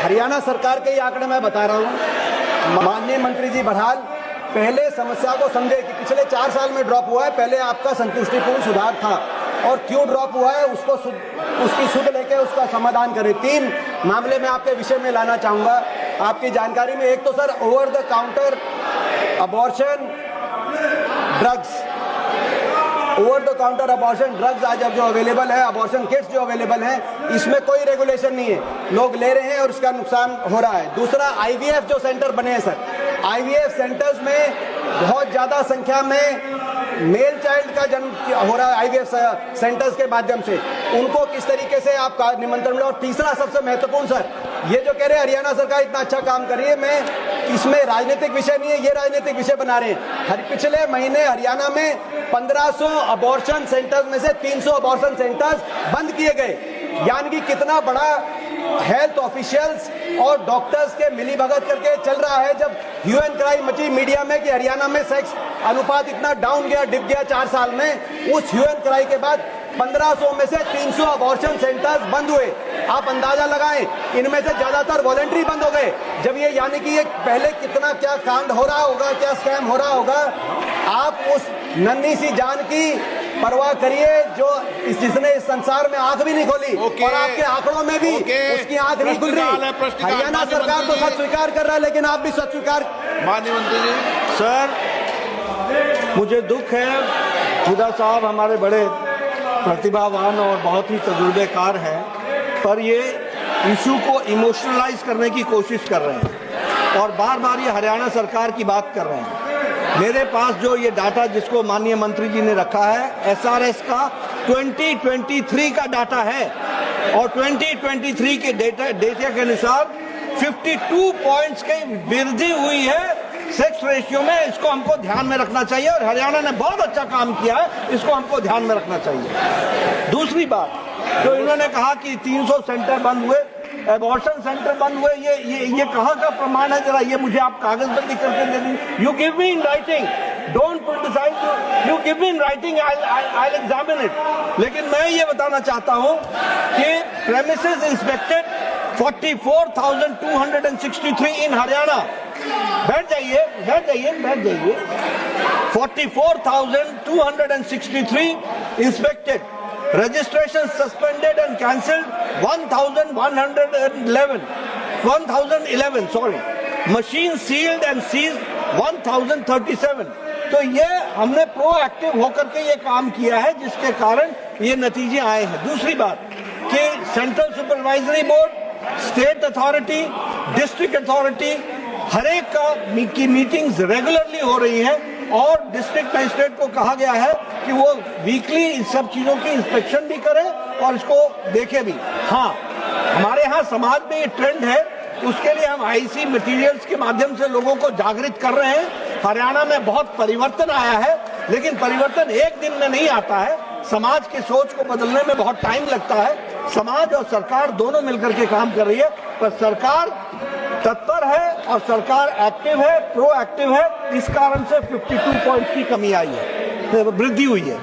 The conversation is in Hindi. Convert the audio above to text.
हरियाणा सरकार के ही आंकड़े मैं बता रहा हूँ। माननीय मंत्री जी बहरहाल पहले समस्या को समझे कि पिछले 4 साल में ड्रॉप हुआ है, पहले आपका संतुष्टिपूर्ण सुधार था और क्यों ड्रॉप हुआ है उसको उसकी सुध लेके उसका समाधान करें। 3 मामले में आपके विषय में लाना चाहूँगा आपकी जानकारी में। एक तो sir over the counter abortion drugs, over the counter abortion drugs आज जो अवेलेबल है, अबॉर्शन किट्स जो अवेलेबल हैं, इसमें कोई रेगुलेशन नहीं है, लोग ले रहे हैं और इसका नुकसान हो रहा है। दूसरा आईवीएफ जो सेंटर बने हैं सर, आईवीएफ सेंटर्स में बहुत ज़्यादा संख्या में मेल चाइल्ड का जन्म हो रहा है आईवीएफ सेंटर्स के माध्यम से, उनको किस तरीके से आप निमंत्रण मिला। और तीसरा सबसे महत्वपूर्ण सर, ये जो कह रहे हैं हरियाणा सरकार इतना अच्छा काम कर रही है, मैं इसमें राजनीतिक विषय नहीं है, ये राजनीतिक विषय बना रहे हैं। पिछले महीने हरियाणा में 1500 अबॉर्शन सेंटर्स में से 300 अबॉर्शन सेंटर्स बंद किए गए, यानी कि कितना बड़ा हेल्थ ऑफिशियल्स और डॉक्टर्स के मिलीभगत करके चल रहा है। जब ह्यू एंड क्राई मची मीडिया में कि हरियाणा में सेक्स अनुपात इतना डाउन गया, डिप गया 4 साल में, उस ह्यू एंड क्राई के बाद 1500 में से 300 अबॉर्शन सेंटर्स बंद हुए। आप अंदाजा लगाएं, इनमें से ज्यादातर वॉलंटरी बंद हो गए। जब ये यानी कि ये पहले कितना क्या कांड हो रहा होगा, क्या स्कैम हो रहा होगा, आप उस नन्ही सी जान की परवाह करिए जो जिसने इस संसार में आंख भी नहीं खोली और आपके आंकड़ों में भी उसकी आंख नहीं खुल रही। हरियाणा सरकार तो सच स्वीकार कर रहा है, लेकिन आप भी सच स्वीकार। माननीय मंत्री जी। सर, मुझे दुख है, हुदा साहब हमारे बड़े प्रतिभावान और बहुत ही तजुर्बेकार हैं, पर ये इशू को इमोशनलाइज करने की कोशिश कर रहे हैं और बार बार ये हरियाणा सरकार की बात कर रहे हैं। मेरे पास जो ये डाटा जिसको माननीय मंत्री जी ने रखा है, एसआरएस का 2023 का डाटा है और 2023 के डेटा के अनुसार 52 पॉइंट्स की वृद्धि हुई है सेक्स रेशियो में। इसको हमको ध्यान में रखना चाहिए और हरियाणा ने बहुत अच्छा काम किया है, इसको हमको ध्यान में रखना चाहिए। दूसरी बात, जो इन्होंने कहा कि 300 सेंटर बंद हुए, एबॉर्शन सेंटर बंद हुए, ये कहाँ का प्रमाण है? जरा ये मुझे आप कागजबंदी करके दे दीजिए। You give me in writing, don't criticise, you give me in writing, I will examine it. लेकिन मैं ये बताना चाहता हूँ कि प्रेमिसेस इंस्पेक्टेड 44,263 इन हरियाणा। बैठ जाइए 44,263 inspected, registration suspended and cancelled 1,111 sorry, machine sealed and seized 1,037। तो ये हमने प्रोएक्टिव होकर के ये काम किया है, जिसके कारण ये नतीजे आए हैं। दूसरी बात कि central supervisory board, state authority, district authority, हर एक की मीटिंग्स रेगुलरली हो रही हैं और डिस्ट्रिक्ट मजिस्ट्रेट को कहा गया है कि वो वीकली इन सब चीजों की इंस्पेक्शन भी करें और इसको देखें भी। हाँ, हमारे यहाँ समाज में ये ट्रेंड है, उसके लिए हम आईसी मटेरियल्स के माध्यम से लोगों को जागृत कर रहे हैं। हरियाणा में बहुत परिवर्तन आया है, लेकिन परिवर्तन एक दिन में नहीं आता है। समाज की सोच को बदलने में बहुत टाइम लगता है। समाज और सरकार दोनों मिलकर के काम कर रही है, पर सरकार तत्पर है और सरकार एक्टिव है, प्रोएक्टिव है। इस कारण से 52 पॉइंट की कमी आई है, वृद्धि हुई है।